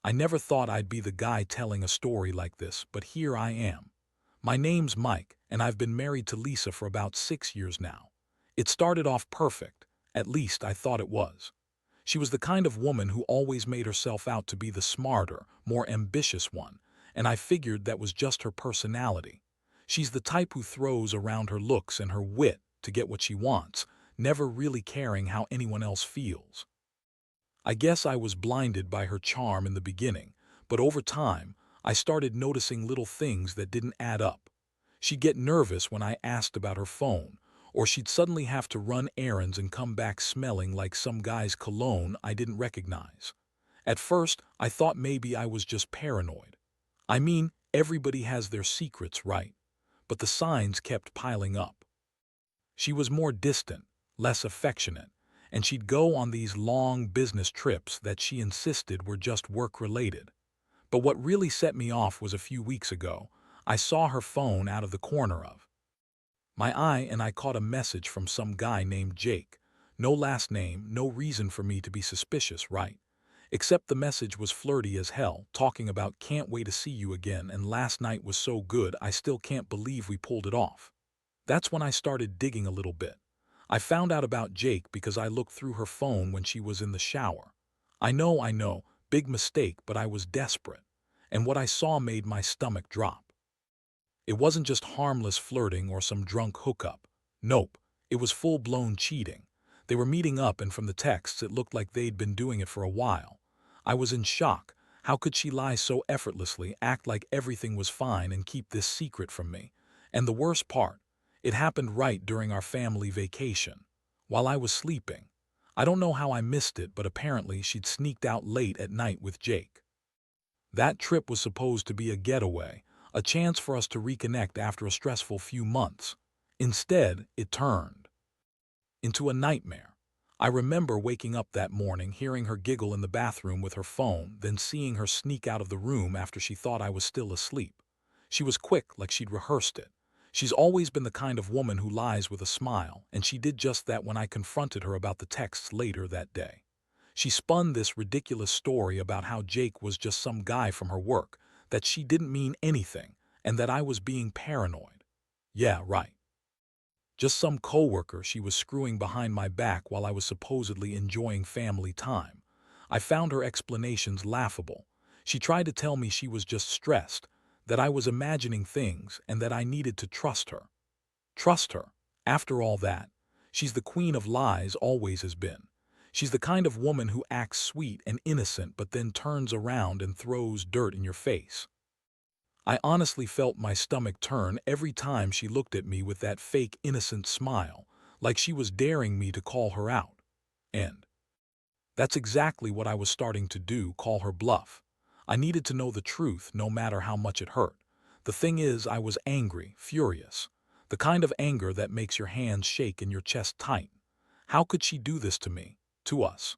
I never thought I'd be the guy telling a story like this, but here I am. My name's Mike, and I've been married to Lisa for about 6 years now. It started off perfect. At least I thought it was. She was the kind of woman who always made herself out to be the smarter, more ambitious one, and I figured that was just her personality. She's the type who throws around her looks and her wit to get what she wants, never really caring how anyone else feels. I guess I was blinded by her charm in the beginning, but over time, I started noticing little things that didn't add up. She'd get nervous when I asked about her phone, or she'd suddenly have to run errands and come back smelling like some guy's cologne I didn't recognize. At first, I thought maybe I was just paranoid. I mean, everybody has their secrets, right? But the signs kept piling up. She was more distant, less affectionate, and she'd go on these long business trips that she insisted were just work-related. But what really set me off was a few weeks ago. I saw her phone out of the corner of my eye and I caught a message from some guy named Jake. No last name, no reason for me to be suspicious, right? Except the message was flirty as hell, talking about can't wait to see you again and last night was so good I still can't believe we pulled it off. That's when I started digging a little bit. I found out about Jake because I looked through her phone when she was in the shower. I know, big mistake, but I was desperate. And what I saw made my stomach drop. It wasn't just harmless flirting or some drunk hookup. Nope, it was full-blown cheating. They were meeting up and from the texts it looked like they'd been doing it for a while. I was in shock. How could she lie so effortlessly, act like everything was fine and keep this secret from me? And the worst part, it happened right during our family vacation, while I was sleeping. I don't know how I missed it, but apparently she'd sneaked out late at night with Jake. That trip was supposed to be a getaway, a chance for us to reconnect after a stressful few months. Instead, it turned into a nightmare. I remember waking up that morning, hearing her giggle in the bathroom with her phone, then seeing her sneak out of the room after she thought I was still asleep. She was quick, like she'd rehearsed it. She's always been the kind of woman who lies with a smile, and she did just that when I confronted her about the texts later that day. She spun this ridiculous story about how Jake was just some guy from her work, that she didn't mean anything, and that I was being paranoid. Yeah, right. Just some coworker she was screwing behind my back while I was supposedly enjoying family time. I found her explanations laughable. She tried to tell me she was just stressed, that I was imagining things, and that I needed to trust her. Trust her. After all that, she's the queen of lies, always has been. She's the kind of woman who acts sweet and innocent but then turns around and throws dirt in your face. I honestly felt my stomach turn every time she looked at me with that fake innocent smile, like she was daring me to call her out. And that's exactly what I was starting to do, call her bluff. I needed to know the truth, no matter how much it hurt. The thing is, I was angry, furious. The kind of anger that makes your hands shake and your chest tighten. How could she do this to me, to us?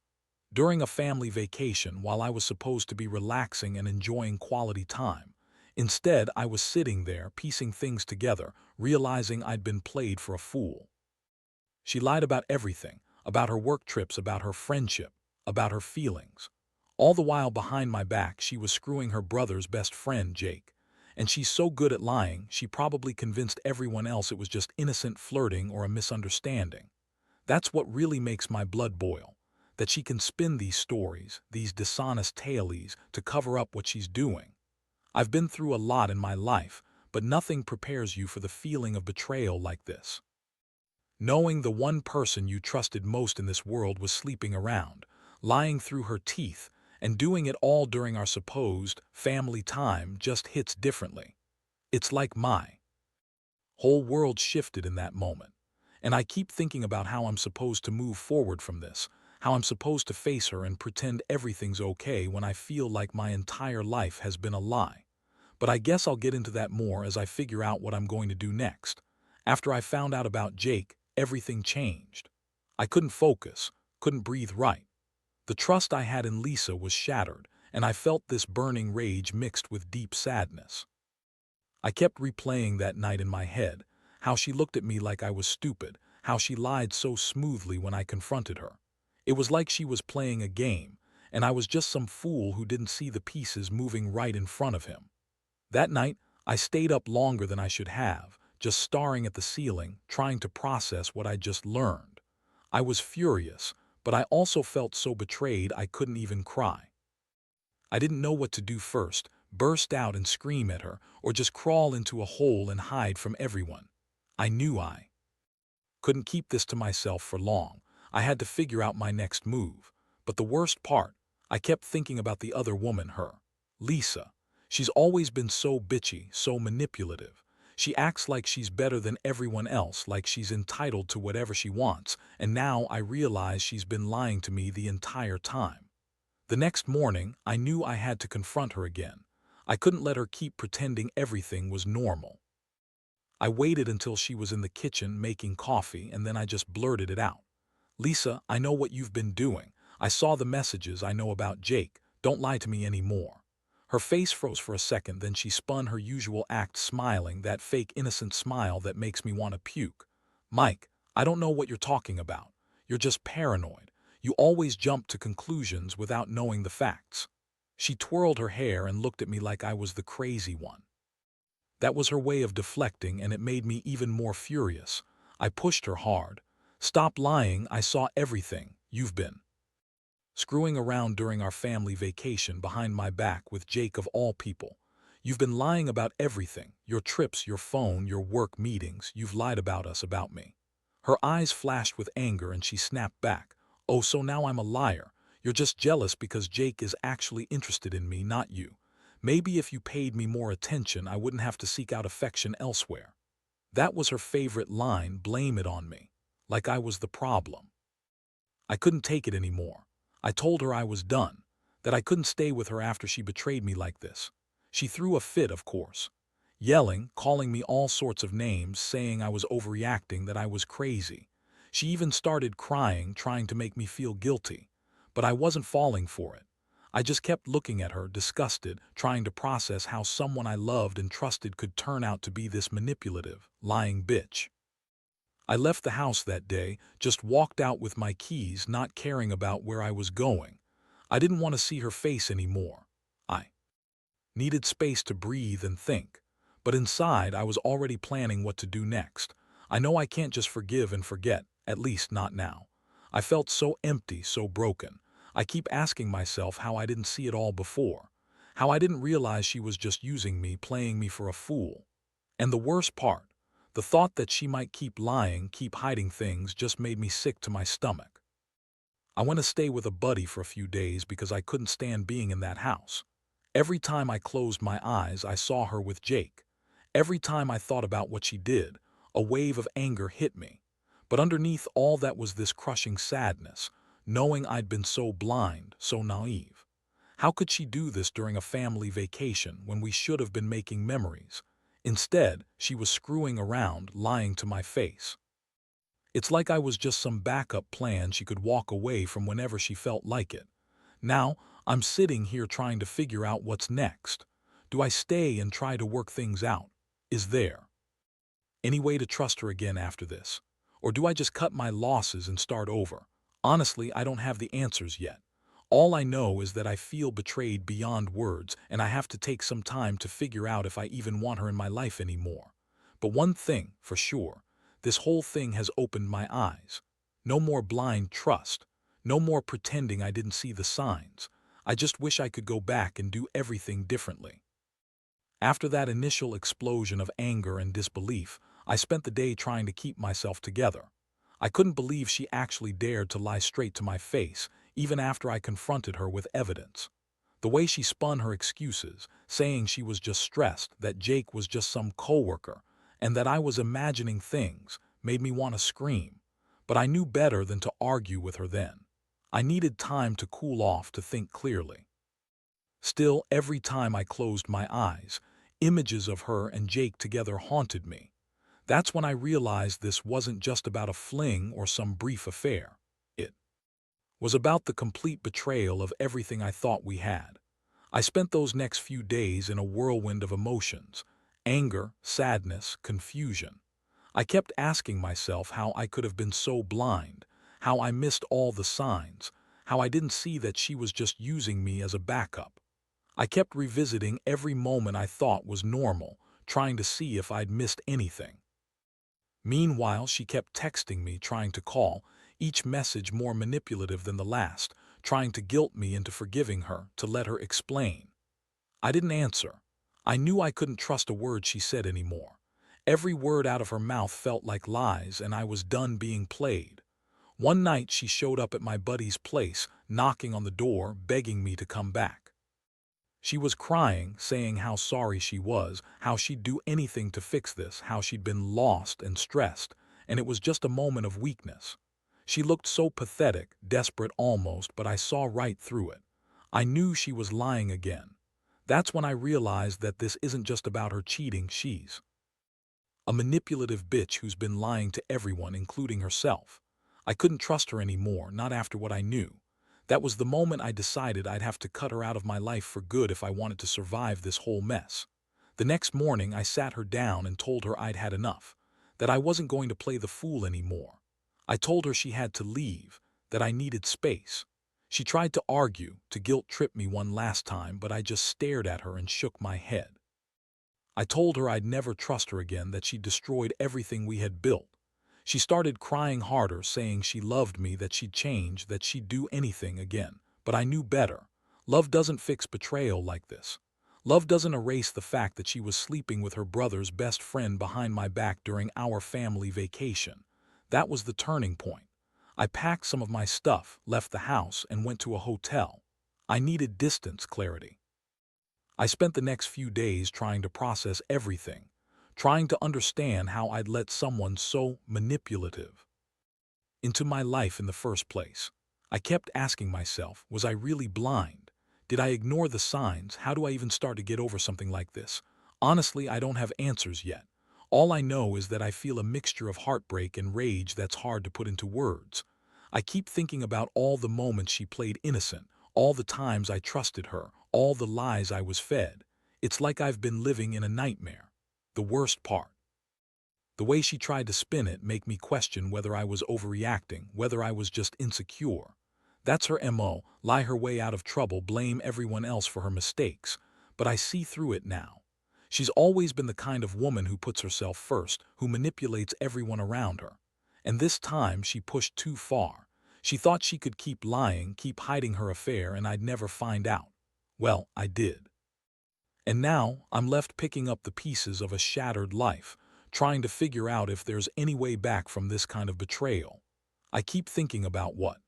During a family vacation, while I was supposed to be relaxing and enjoying quality time. Instead, I was sitting there, piecing things together, realizing I'd been played for a fool. She lied about everything, about her work trips, about her friendship, about her feelings. All the while behind my back, she was screwing her brother's best friend, Jake. And she's so good at lying, she probably convinced everyone else it was just innocent flirting or a misunderstanding. That's what really makes my blood boil, that she can spin these stories, these dishonest tales, to cover up what she's doing. I've been through a lot in my life, but nothing prepares you for the feeling of betrayal like this. Knowing the one person you trusted most in this world was sleeping around, lying through her teeth, and doing it all during our supposed family time just hits differently. It's like my whole world shifted in that moment. And I keep thinking about how I'm supposed to move forward from this, how I'm supposed to face her and pretend everything's okay when I feel like my entire life has been a lie. But I guess I'll get into that more as I figure out what I'm going to do next. After I found out about Jake, everything changed. I couldn't focus, couldn't breathe right. The trust I had in Lisa was shattered, and I felt this burning rage mixed with deep sadness. I kept replaying that night in my head, how she looked at me like I was stupid, how she lied so smoothly when I confronted her. It was like she was playing a game, and I was just some fool who didn't see the pieces moving right in front of him. That night, I stayed up longer than I should have, just staring at the ceiling, trying to process what I just learned. I was furious, but I also felt so betrayed I couldn't even cry. I didn't know what to do first, burst out and scream at her, or just crawl into a hole and hide from everyone. I knew I couldn't keep this to myself for long. I had to figure out my next move. But the worst part, I kept thinking about the other woman, Lisa. She's always been so bitchy, so manipulative. She acts like she's better than everyone else, like she's entitled to whatever she wants, and now I realize she's been lying to me the entire time. The next morning, I knew I had to confront her again. I couldn't let her keep pretending everything was normal. I waited until she was in the kitchen making coffee, and then I just blurted it out. "Lisa, I know what you've been doing. I saw the messages I know about Jake. Don't lie to me anymore." Her face froze for a second, then she spun her usual act, smiling, that fake innocent smile that makes me want to puke. "Mike, I don't know what you're talking about. You're just paranoid. You always jump to conclusions without knowing the facts." She twirled her hair and looked at me like I was the crazy one. That was her way of deflecting, and it made me even more furious. I pushed her hard. "Stop lying, I saw everything. You've been screwing around during our family vacation behind my back with Jake of all people. You've been lying about everything, your trips, your phone, your work meetings. You've lied about us, about me." Her eyes flashed with anger and she snapped back. "Oh, so now I'm a liar. You're just jealous because Jake is actually interested in me, not you. Maybe if you paid me more attention, I wouldn't have to seek out affection elsewhere." That was her favorite line, blame it on me. Like I was the problem. I couldn't take it anymore. I told her I was done, that I couldn't stay with her after she betrayed me like this. She threw a fit, of course, yelling, calling me all sorts of names, saying I was overreacting, that I was crazy. She even started crying, trying to make me feel guilty. But I wasn't falling for it. I just kept looking at her, disgusted, trying to process how someone I loved and trusted could turn out to be this manipulative, lying bitch. I left the house that day, just walked out with my keys, not caring about where I was going. I didn't want to see her face anymore. I needed space to breathe and think. But inside, I was already planning what to do next. I know I can't just forgive and forget, at least not now. I felt so empty, so broken. I keep asking myself how I didn't see it all before. How I didn't realize she was just using me, playing me for a fool. And the worst part, the thought that she might keep lying, keep hiding things, just made me sick to my stomach. I went to stay with a buddy for a few days because I couldn't stand being in that house. Every time I closed my eyes, I saw her with Jake. Every time I thought about what she did, a wave of anger hit me. But underneath all that was this crushing sadness, knowing I'd been so blind, so naive. How could she do this during a family vacation when we should have been making memories? Instead, she was screwing around, lying to my face. It's like I was just some backup plan she could walk away from whenever she felt like it. Now, I'm sitting here trying to figure out what's next. Do I stay and try to work things out? Is there any way to trust her again after this? Or do I just cut my losses and start over? Honestly, I don't have the answers yet. All I know is that I feel betrayed beyond words, and I have to take some time to figure out if I even want her in my life anymore. But one thing, for sure, this whole thing has opened my eyes. No more blind trust. No more pretending I didn't see the signs. I just wish I could go back and do everything differently. After that initial explosion of anger and disbelief, I spent the day trying to keep myself together. I couldn't believe she actually dared to lie straight to my face, even after I confronted her with evidence. The way she spun her excuses, saying she was just stressed, that Jake was just some coworker, and that I was imagining things, made me want to scream. But I knew better than to argue with her then. I needed time to cool off, to think clearly. Still, every time I closed my eyes, images of her and Jake together haunted me. That's when I realized this wasn't just about a fling or some brief affair. It was about the complete betrayal of everything I thought we had. I spent those next few days in a whirlwind of emotions: anger, sadness, confusion. I kept asking myself how I could have been so blind, how I missed all the signs, how I didn't see that she was just using me as a backup. I kept revisiting every moment I thought was normal, trying to see if I'd missed anything. Meanwhile, she kept texting me, trying to call, each message more manipulative than the last, trying to guilt me into forgiving her, to let her explain. I didn't answer. I knew I couldn't trust a word she said anymore. Every word out of her mouth felt like lies, and I was done being played. One night she showed up at my buddy's place, knocking on the door, begging me to come back. She was crying, saying how sorry she was, how she'd do anything to fix this, how she'd been lost and stressed, and it was just a moment of weakness. She looked so pathetic, desperate almost, but I saw right through it. I knew she was lying again. That's when I realized that this isn't just about her cheating, she's a manipulative bitch who's been lying to everyone, including herself. I couldn't trust her anymore, not after what I knew. That was the moment I decided I'd have to cut her out of my life for good if I wanted to survive this whole mess. The next morning, I sat her down and told her I'd had enough, that I wasn't going to play the fool anymore. I told her she had to leave, that I needed space. She tried to argue, to guilt-trip me one last time, but I just stared at her and shook my head. I told her I'd never trust her again, that she'd destroyed everything we had built. She started crying harder, saying she loved me, that she'd change, that she'd do anything again. But I knew better. Love doesn't fix betrayal like this. Love doesn't erase the fact that she was sleeping with her brother's best friend behind my back during our family vacation. That was the turning point. I packed some of my stuff, left the house, and went to a hotel. I needed distance, clarity. I spent the next few days trying to process everything, trying to understand how I'd let someone so manipulative into my life in the first place. I kept asking myself, was I really blind? Did I ignore the signs? How do I even start to get over something like this? Honestly, I don't have answers yet. All I know is that I feel a mixture of heartbreak and rage that's hard to put into words. I keep thinking about all the moments she played innocent, all the times I trusted her, all the lies I was fed. It's like I've been living in a nightmare. The worst part, the way she tried to spin it, make me question whether I was overreacting, whether I was just insecure. That's her MO, lie her way out of trouble, blame everyone else for her mistakes. But I see through it now. She's always been the kind of woman who puts herself first, who manipulates everyone around her. And this time she pushed too far. She thought she could keep lying, keep hiding her affair, and I'd never find out. Well, I did. And now I'm left picking up the pieces of a shattered life, trying to figure out if there's any way back from this kind of betrayal. I keep thinking about what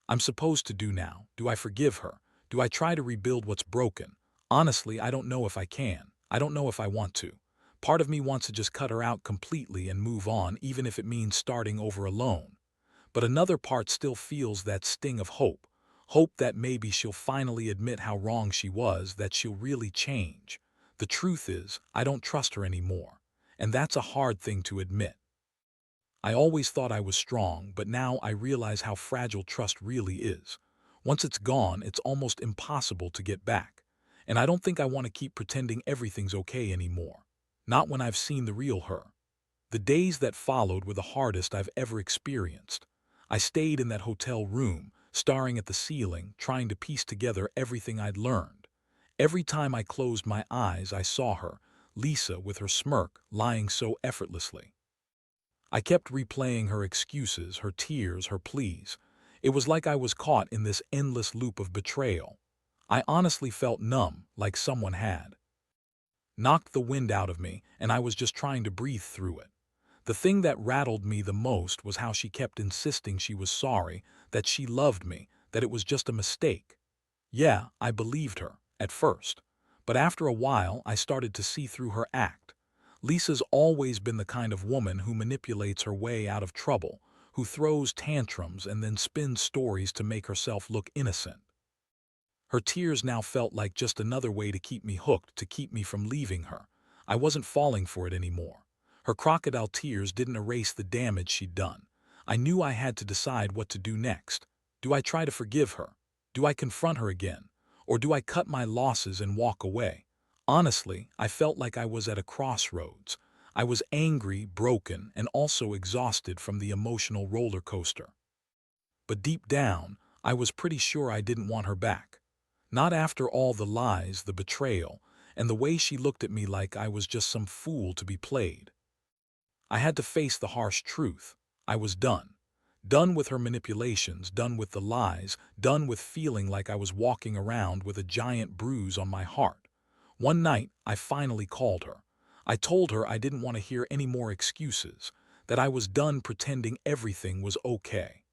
I'm supposed to do now. Do I forgive her? Do I try to rebuild what's broken? Honestly, I don't know if I can. I don't know if I want to. Part of me wants to just cut her out completely and move on, even if it means starting over alone. But another part still feels that sting of hope. Hope that maybe she'll finally admit how wrong she was, that she'll really change. The truth is, I don't trust her anymore. And that's a hard thing to admit. I always thought I was strong, but now I realize how fragile trust really is. Once it's gone, it's almost impossible to get back. And I don't think I want to keep pretending everything's okay anymore. Not when I've seen the real her. The days that followed were the hardest I've ever experienced. I stayed in that hotel room, staring at the ceiling, trying to piece together everything I'd learned. Every time I closed my eyes, I saw her, Lisa, with her smirk, lying so effortlessly. I kept replaying her excuses, her tears, her pleas. It was like I was caught in this endless loop of betrayal. I honestly felt numb, like someone had knocked the wind out of me, and I was just trying to breathe through it. The thing that rattled me the most was how she kept insisting she was sorry, that she loved me, that it was just a mistake. Yeah, I believed her, at first. But after a while, I started to see through her act. Lisa's always been the kind of woman who manipulates her way out of trouble, who throws tantrums and then spins stories to make herself look innocent. Her tears now felt like just another way to keep me hooked, to keep me from leaving her. I wasn't falling for it anymore. Her crocodile tears didn't erase the damage she'd done. I knew I had to decide what to do next. Do I try to forgive her? Do I confront her again? Or do I cut my losses and walk away? Honestly, I felt like I was at a crossroads. I was angry, broken, and also exhausted from the emotional roller coaster. But deep down, I was pretty sure I didn't want her back. Not after all the lies, the betrayal, and the way she looked at me like I was just some fool to be played. I had to face the harsh truth. I was done. Done with her manipulations, done with the lies, done with feeling like I was walking around with a giant bruise on my heart. One night, I finally called her. I told her I didn't want to hear any more excuses, that I was done pretending everything was okay.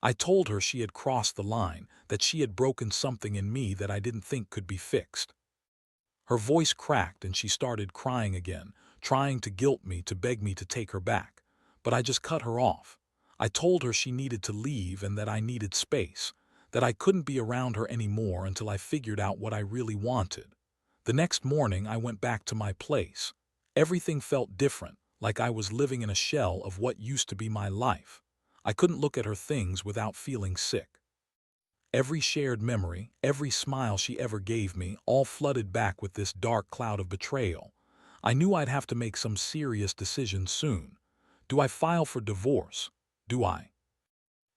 I told her she had crossed the line, that she had broken something in me that I didn't think could be fixed. Her voice cracked and she started crying again, trying to guilt me, to beg me to take her back. But I just cut her off. I told her she needed to leave and that I needed space, that I couldn't be around her anymore until I figured out what I really wanted. The next morning, I went back to my place. Everything felt different, like I was living in a shell of what used to be my life. I couldn't look at her things without feeling sick. Every shared memory, every smile she ever gave me, all flooded back with this dark cloud of betrayal. I knew I'd have to make some serious decisions soon. Do I file for divorce? Do I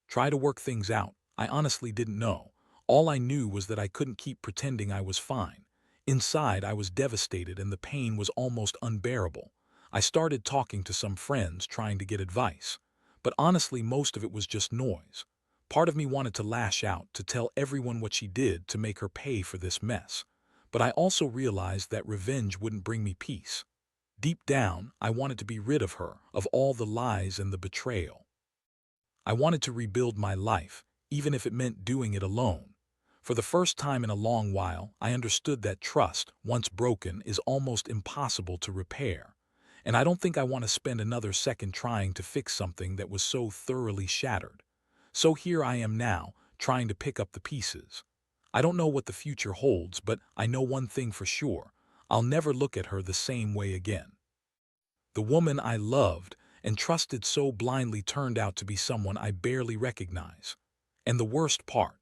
try to work things out? I honestly didn't know. All I knew was that I couldn't keep pretending I was fine. Inside, I was devastated and the pain was almost unbearable. I started talking to some friends, trying to get advice. But honestly, most of it was just noise. Part of me wanted to lash out, to tell everyone what she did, to make her pay for this mess. But I also realized that revenge wouldn't bring me peace. Deep down, I wanted to be rid of her, of all the lies and the betrayal. I wanted to rebuild my life, even if it meant doing it alone. For the first time in a long while, I understood that trust, once broken, is almost impossible to repair. And I don't think I want to spend another second trying to fix something that was so thoroughly shattered. So here I am now, trying to pick up the pieces. I don't know what the future holds, but I know one thing for sure. I'll never look at her the same way again. The woman I loved and trusted so blindly turned out to be someone I barely recognize. And the worst part,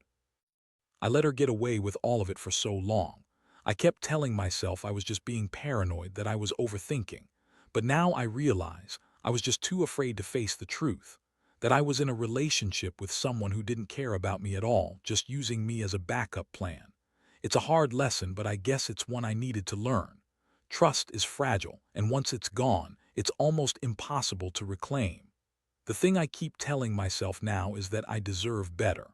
I let her get away with all of it for so long. I kept telling myself I was just being paranoid, that I was overthinking. But now I realize I was just too afraid to face the truth, that I was in a relationship with someone who didn't care about me at all, just using me as a backup plan. It's a hard lesson, but I guess it's one I needed to learn. Trust is fragile, and once it's gone, it's almost impossible to reclaim. The thing I keep telling myself now is that I deserve better,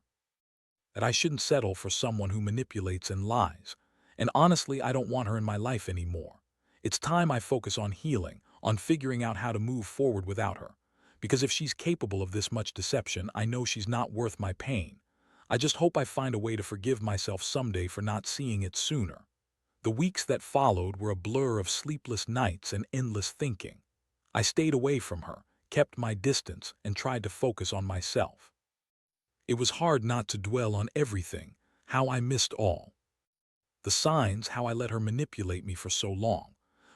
that I shouldn't settle for someone who manipulates and lies. And honestly, I don't want her in my life anymore. It's time I focus on healing, on figuring out how to move forward without her. Because if she's capable of this much deception, I know she's not worth my pain. I just hope I find a way to forgive myself someday for not seeing it sooner. The weeks that followed were a blur of sleepless nights and endless thinking. I stayed away from her, kept my distance, and tried to focus on myself. It was hard not to dwell on everything, how I missed all the signs, how I let her manipulate me for so long.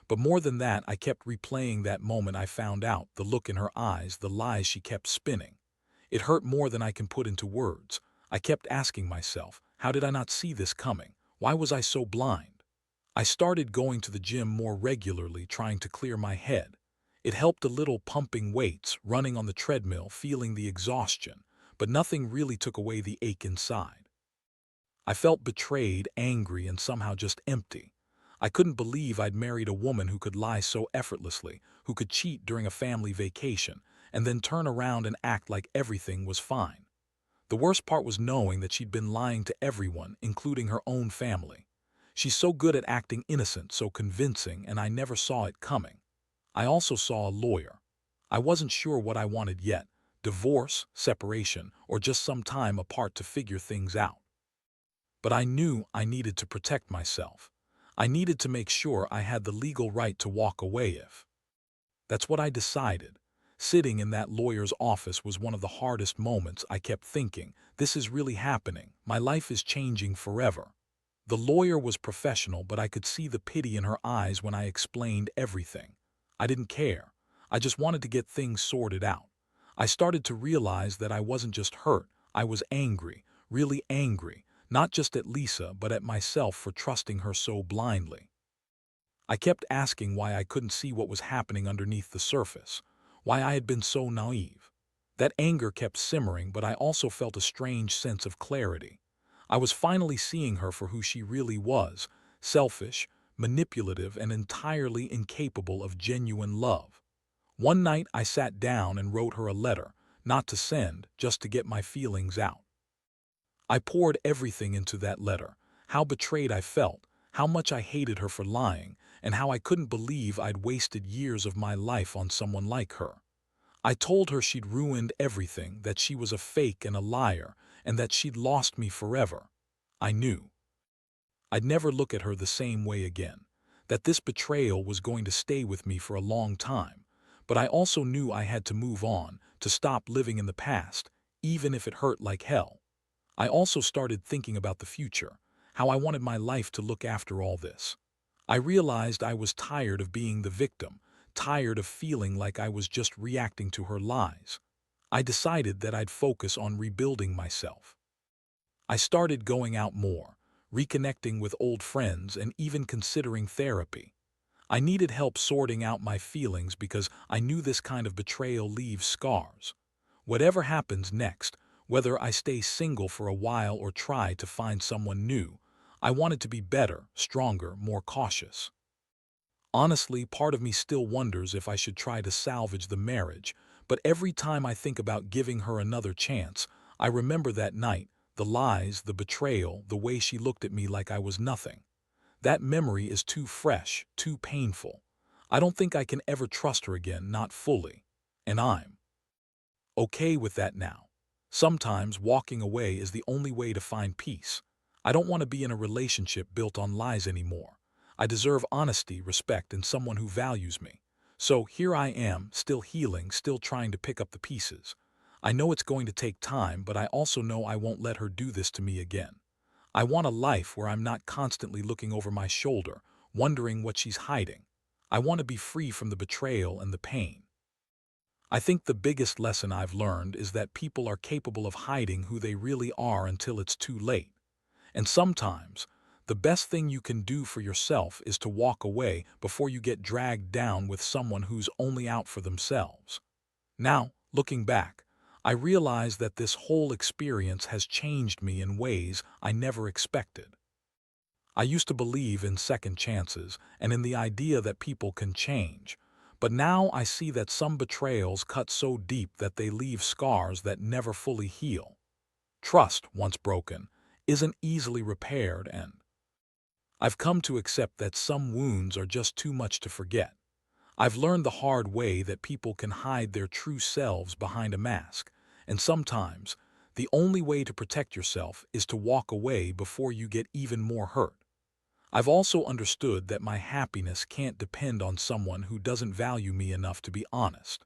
But more than that, I kept replaying that moment I found out, the look in her eyes, the lies she kept spinning. It hurt more than I can put into words. I kept asking myself, how did I not see this coming? Why was I so blind? I started going to the gym more regularly, trying to clear my head. It helped a little, pumping weights, running on the treadmill, feeling the exhaustion, but nothing really took away the ache inside. I felt betrayed, angry, and somehow just empty. I couldn't believe I'd married a woman who could lie so effortlessly, who could cheat during a family vacation, and then turn around and act like everything was fine. The worst part was knowing that she'd been lying to everyone, including her own family. She's so good at acting innocent, so convincing, and I never saw it coming. I also saw a lawyer. I wasn't sure what I wanted yet, divorce, separation, or just some time apart to figure things out. But I knew I needed to protect myself. I needed to make sure I had the legal right to walk away if. That's what I decided. Sitting in that lawyer's office was one of the hardest moments. I kept thinking, this is really happening. My life is changing forever. The lawyer was professional, but I could see the pity in her eyes when I explained everything. I didn't care. I just wanted to get things sorted out. I started to realize that I wasn't just hurt. I was angry, really angry, not just at Lisa, but at myself for trusting her so blindly. I kept asking why I couldn't see what was happening underneath the surface, why I had been so naive. That anger kept simmering, but I also felt a strange sense of clarity. I was finally seeing her for who she really was: selfish, manipulative, and entirely incapable of genuine love. One night I sat down and wrote her a letter, not to send, just to get my feelings out. I poured everything into that letter: how betrayed I felt, how much I hated her for lying, and how I couldn't believe I'd wasted years of my life on someone like her. I told her she'd ruined everything, that she was a fake and a liar, and that she'd lost me forever. I knew I'd never look at her the same way again, that this betrayal was going to stay with me for a long time. But I also knew I had to move on, to stop living in the past, even if it hurt like hell. I also started thinking about the future, how I wanted my life to look after all this. I realized I was tired of being the victim, tired of feeling like I was just reacting to her lies. I decided that I'd focus on rebuilding myself. I started going out more, reconnecting with old friends, and even considering therapy. I needed help sorting out my feelings because I knew this kind of betrayal leaves scars. Whatever happens next, whether I stay single for a while or try to find someone new, I wanted to be better, stronger, more cautious. Honestly, part of me still wonders if I should try to salvage the marriage, but every time I think about giving her another chance, I remember that night, the lies, the betrayal, the way she looked at me like I was nothing. That memory is too fresh, too painful. I don't think I can ever trust her again, not fully. And I'm okay with that now. Sometimes walking away is the only way to find peace. I don't want to be in a relationship built on lies anymore. I deserve honesty, respect, and someone who values me. So here I am, still healing, still trying to pick up the pieces. I know it's going to take time, but I also know I won't let her do this to me again. I want a life where I'm not constantly looking over my shoulder, wondering what she's hiding. I want to be free from the betrayal and the pain. I think the biggest lesson I've learned is that people are capable of hiding who they really are until it's too late. And sometimes, the best thing you can do for yourself is to walk away before you get dragged down with someone who's only out for themselves. Now, looking back, I realize that this whole experience has changed me in ways I never expected. I used to believe in second chances and in the idea that people can change, but now I see that some betrayals cut so deep that they leave scars that never fully heal. Trust, once broken, isn't easily repaired, and I've come to accept that some wounds are just too much to forget. I've learned the hard way that people can hide their true selves behind a mask, and sometimes the only way to protect yourself is to walk away before you get even more hurt. I've also understood that my happiness can't depend on someone who doesn't value me enough to be honest.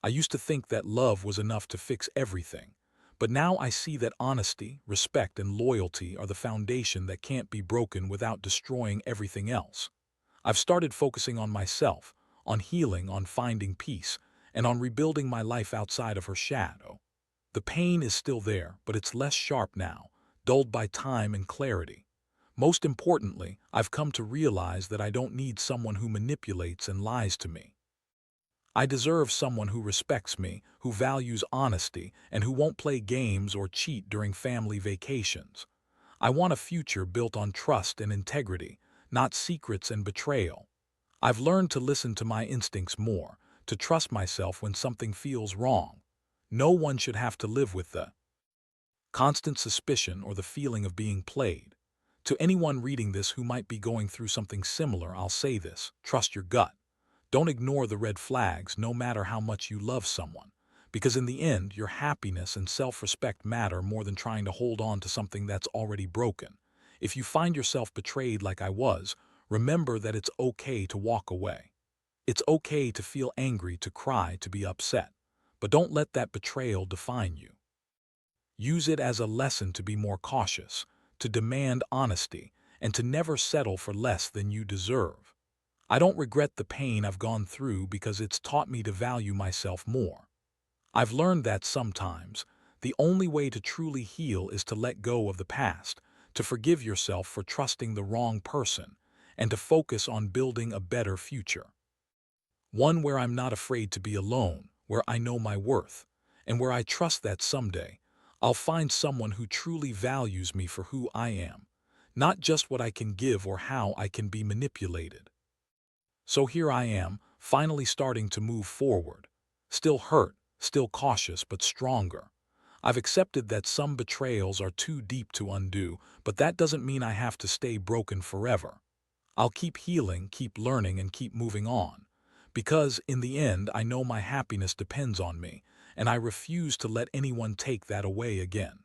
I used to think that love was enough to fix everything, but now I see that honesty, respect, and loyalty are the foundation that can't be broken without destroying everything else. I've started focusing on myself, on healing, on finding peace, and on rebuilding my life outside of her shadow. The pain is still there, but it's less sharp now, dulled by time and clarity. Most importantly, I've come to realize that I don't need someone who manipulates and lies to me. I deserve someone who respects me, who values honesty, and who won't play games or cheat during family vacations. I want a future built on trust and integrity, not secrets and betrayal. I've learned to listen to my instincts more, to trust myself when something feels wrong. No one should have to live with the constant suspicion or the feeling of being played. To anyone reading this who might be going through something similar, I'll say this: trust your gut. Don't ignore the red flags no matter how much you love someone, because in the end, your happiness and self-respect matter more than trying to hold on to something that's already broken. If you find yourself betrayed like I was, remember that it's okay to walk away. It's okay to feel angry, to cry, to be upset. But don't let that betrayal define you. Use it as a lesson to be more cautious, to demand honesty, and to never settle for less than you deserve. I don't regret the pain I've gone through because it's taught me to value myself more. I've learned that sometimes the only way to truly heal is to let go of the past, to forgive yourself for trusting the wrong person, and to focus on building a better future. One where I'm not afraid to be alone, where I know my worth, and where I trust that someday I'll find someone who truly values me for who I am, not just what I can give or how I can be manipulated. So here I am, finally starting to move forward. Still hurt, still cautious, but stronger. I've accepted that some betrayals are too deep to undo, but that doesn't mean I have to stay broken forever. I'll keep healing, keep learning, and keep moving on. Because, in the end, I know my happiness depends on me, and I refuse to let anyone take that away again.